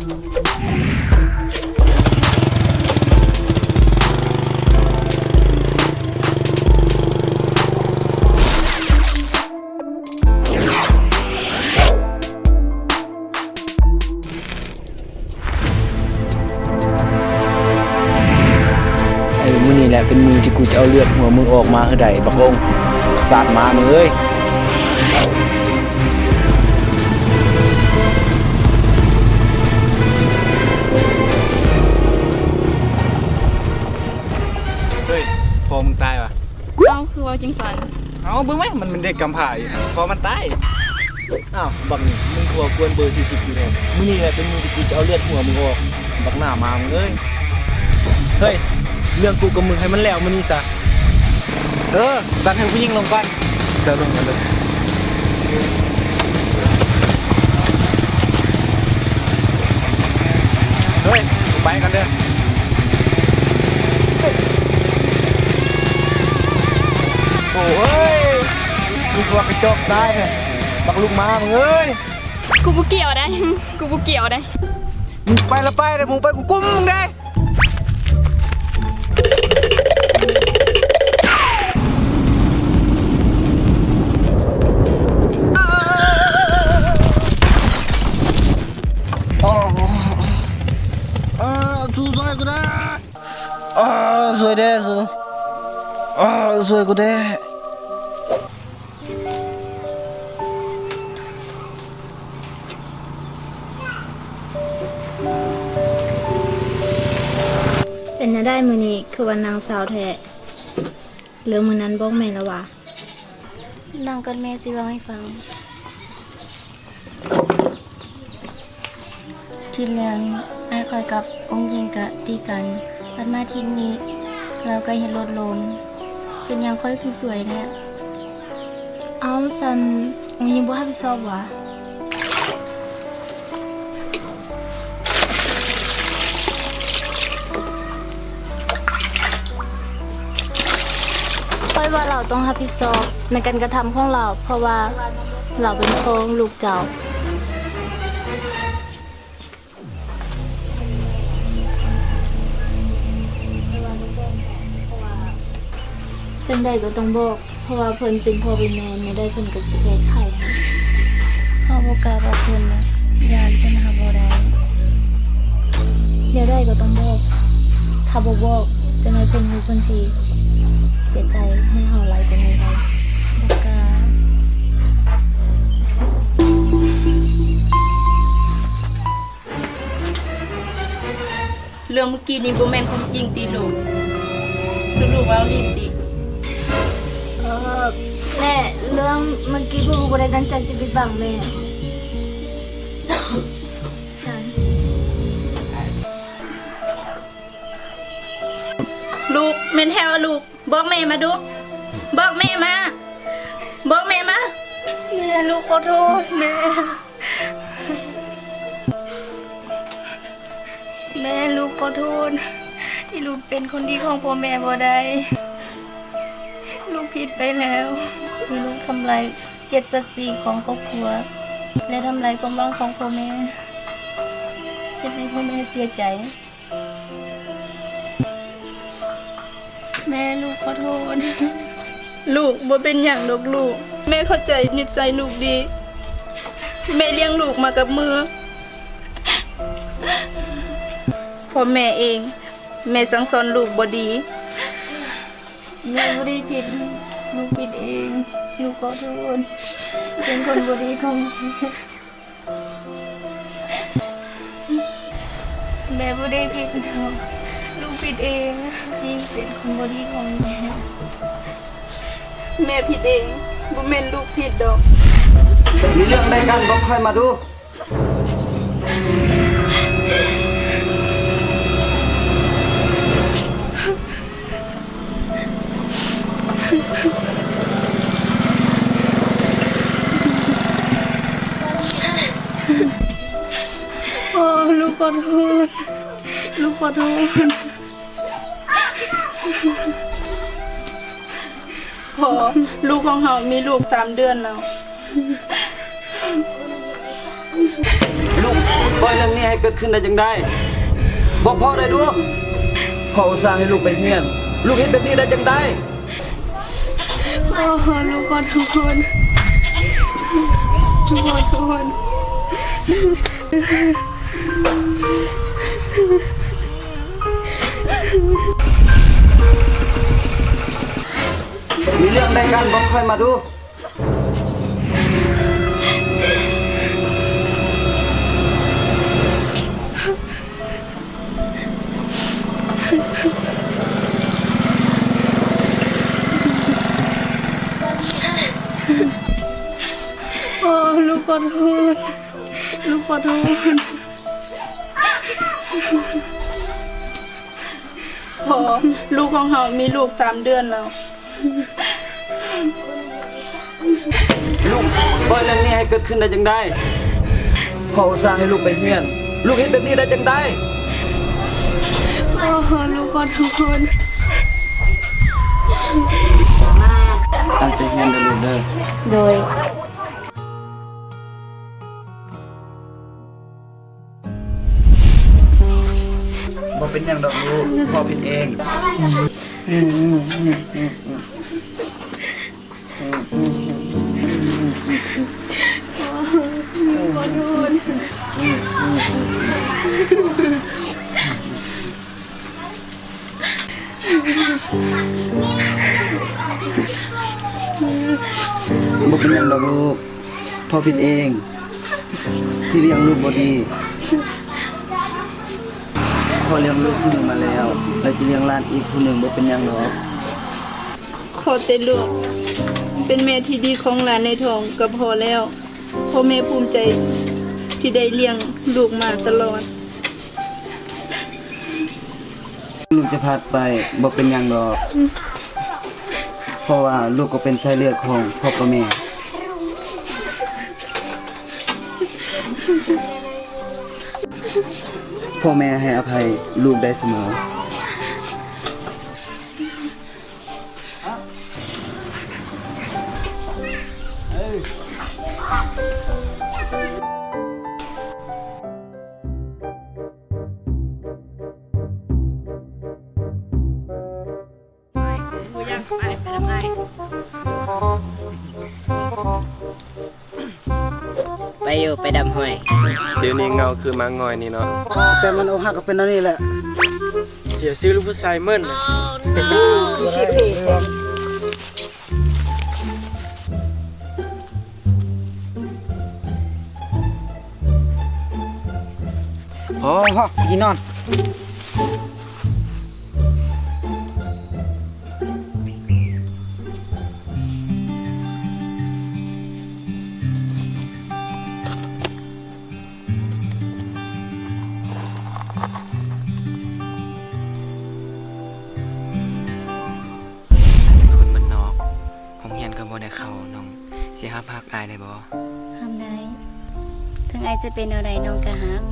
มื้อนี้แหละเป็นมือที่กูจะเอาเลือดหัวมึงออกมาให้ได้บักลงสาดมามึงเอ้ยเฮ้ยพอมึงตายวะเอาคือว่าจังสันเอาเบิ่งไหมมันเป็นเด็กกำพร้าอยู่พอมันตายอ้าวบักนี่มึงกลัวกวนเบอร์40อยู่แน่มื้อนี้แหละเป็นมือที่กูจะเอาเลือดหัวมึงออกบักหน้ามามึงเอ้ยเฮ้ยเรื่องกูกับมึงให้มันแล้วมื้อนี้ซะสั่งให้ผู้หญิงลงก่อนเดี๋ยวลงกันเลยเฮ้ยไปกันเด้อโอ้ยมึงว่ากระจอกได้เนี่ยบักลูกม้ามึงเอ้ยกูบ่เกี่ยวได้กูบ่เกี่ยวได้มึงไปละไปเลยมึงไปกูกุ้มมึงได้สวยเด้สวยสวยกูเด้เป็นน่ะได้มื้อนี้คือวันนางสาวแท้เรื่องมื้อนั้นบอกแม่แล้วว่านางกับแม่สิเว้าให้ฟังทีแล้วอ้ายคอยกับองค์หญิงกะตีกันพัดมาทีนี้เราก็เห็นรถล้มเป็นหยังค่อยคือสวยแท้เอาซั่นองค์หญิงบ่รับผิดชอบว่าค่อยว่าเราต้องรับผิดชอบในการกระทำของเราเพราะว่าเราเป็นพ่อลูกเจ้าจังใดก็ต้องบอกเพราะว่าเพิ่นเป็นพ่อเป็นแม่ไม่ได้เพิ่นก็สิแก้ไขเฮาบ่กล้าบอกเพิ่นนะย่านเพิ่นหาบ่ได้เดี๋ยวได้ก็ต้องบอกถ้าบ่บอกจังไดเพิ่นรู้เพิ่นสิเสียใจให้เฮาหลายกว่านี้ได้บ่กล้าเรื่องเมื่อกี้นี่บ่แม่นความจริงติลูกสรุปว่าลีติแม่เรื่องเมื่อกี้พวกบ่ได้ตั้งใจสิปิดบังแม่ฉันลูกแม่นแท้ว่าลูกบอกแม่มาดูบอกแม่มาบอกแม่มาแม่ลูกขอโทษแม่ลูกขอโทษที่ลูกเป็นคนดีของพ่อแม่บ่ได้ลูกผิดไปแล้วที่ลูกทำลายเกียรติศักดิ์ศรีของครอบครัวและทำลายความหวังของพ่อแม่จะให้พ่อแม่เสียใจแม่ลูกขอโทษลูกบ่เป็นอย่างดอกลูกแม่เข้าใจนิสัยลูกดีแม่เลี้ยงลูกมากับมือพอแม่เองแม่สั่งสอนลูกบ่ดีแม่บ่ได้ผิดลูกผิดเองลูกขอโทษเป็นคนบ่ดีของแม่บ่ได้ผิดลูกผิดเองที่เป็นคนบ่ดีของแม่แม่ผิดเองบ่แม่นลูกผิดดอกมีเรื่องใดกันบอกค่อยมาดูลูกขอโทษลูกขอโทษพอลูกของเฮามีลูก3 เดือนแล้วลูกบ่ อยเรื่องนี้ให้เกิดขึ้นได้จังได้บอกพ่อได้ดูพ่ออุตส่าห์ให้ลูกไปเรียนลูกเฮ็ดแบบนี้ได้จังได้ ลูกขอโทษลูกขอโทษ มีเรื่องใดกันบอกค่อยมาดูลูกขอโทษลูกขอโทษพอลูกของเฮามีลูก3 เดือนแล้ว ลูกปล่อยเรื่องนี้ให้เกิดขึ้นได้จังได้พ่ออุตส่าห์ให้ลูกไปเรียนลูกเฮ็ดแบบนี้ได้จังได้ ลูกขอโทษ ตั้งใจเรียนเด้อลูกเด้อ โดย บ่เป็นหยังดอกลูกพ่อผิดเอง บ่เป็นหยังดอกลูกพ่อผิดเอง ที่เลี้ยงลูกบ่ดีพ่อเลี้ยงลูกผู้หนึ่งมาแล้วแล้วจะเลี้ยงหลานอีกผู้หนึ่งบ่เป็นหยังดอก ขอแต่ลูกเป็นแม่ที่ดีของหลานในท้องก็พอแล้วพ่อแม่ภูมิใจที่ได้เลี้ยงลูกมาตลอด ลูกจะพลาดไปบ่เป็นหยังดอกเพราะว่าลูกก็เป็นสายเลือดของพ่อกับแม่พ่อแม่ให้อภัยลูกได้เสมอไปอยู่ไปดำห้อย เดี๋ยวนี้เงาคือมางอยนี่เนาะ แต่มันอกหักก็เป็นอันนี้แหละ เสียชื่อลูกผู้ชายเมิ่น พอฮะกินนอนคนบ้านนอกโรงเรียนก็บ่ได้เข้าน้องสิหาพักอายได้บ่ ทำได้ถึงไอจะเป็นอะไรน้องกะฮัก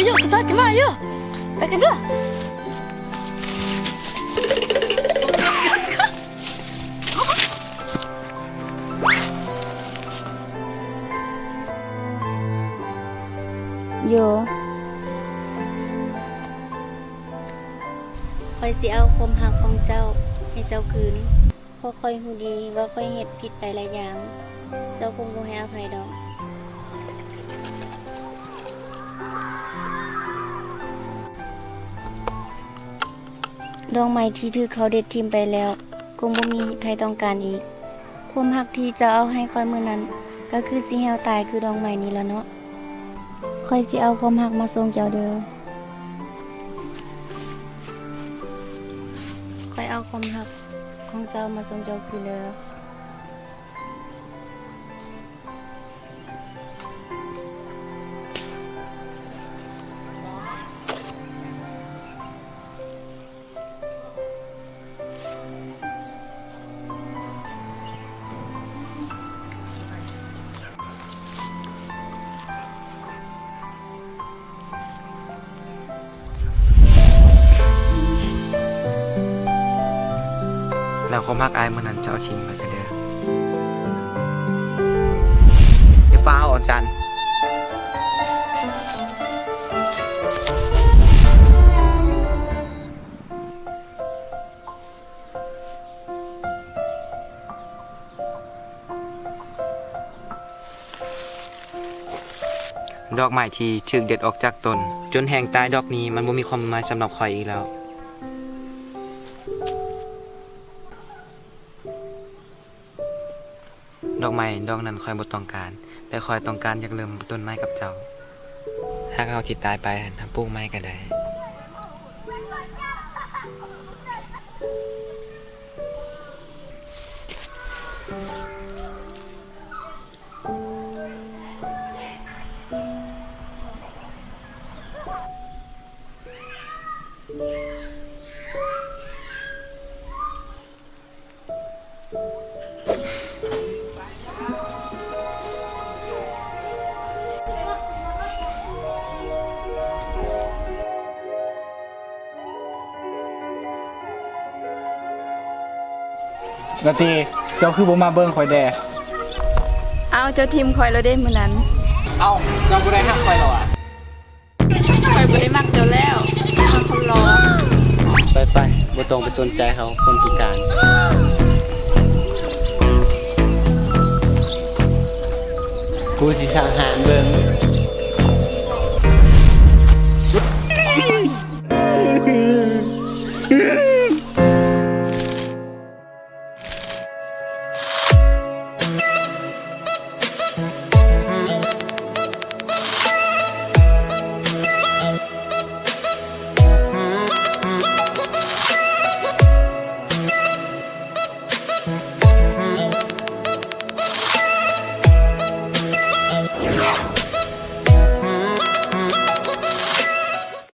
Yuk, ke sana, kemana, yuk. Pakai dah. โยคอยสิเอาความหักของเจ้าให้เจ้าคืนเพราะคอยหูดีว่าคอยเฮ็ดผิดไปหลายอย่าง เจ้าคงบ่ให้อภัยดอก ดอกไม้ที่ถือเขาเด็ดทิมไปแล้ว คงบ่มีใครต้องการอีก ความหักที่เจ้าเอาให้คอยมื้อนั้น ก็คือสิแหวตายคือดอกไม้นี้แล้วเนาะคอยสิเอาความหักมาส่งเจ้าเด้อคอยเอาความหักของเจ้ามาส่งเจ้าคืนเด้อ แล้วความฮักอายมื้อนั้นจะเอาทิ้งไปก็เด้ออย่าฟ้าวอ่อนจันทร์ดอกไม้ที่ถูกเด็ดออกจากต้นจนแห้งตายดอกนี้มันบ่มีความหมายสำหรับข่อยอีกแล้วดอกไม้ดอกนั้นข่อยบ่ต้องการแต่ข่อยต้องการอยากเริ่มต้นไม้กับเจ้าหากเอาที่ตายไปทำปลูกไม้ก็ได้นาทีเจ้าคือบ่มาเบิ่งข่อยแด เอาเจ้าทีมคอยเราได้มื้อนั้น เอ้าเจ้าบ่ได้ฮักข่อยหรออ่ะ คอยบ่ได้มักเจ้าแล้วมักคนรอ ไปบ่ต้องไปสนใจเขาคนพิการ กูสิสังหารเบิ่ง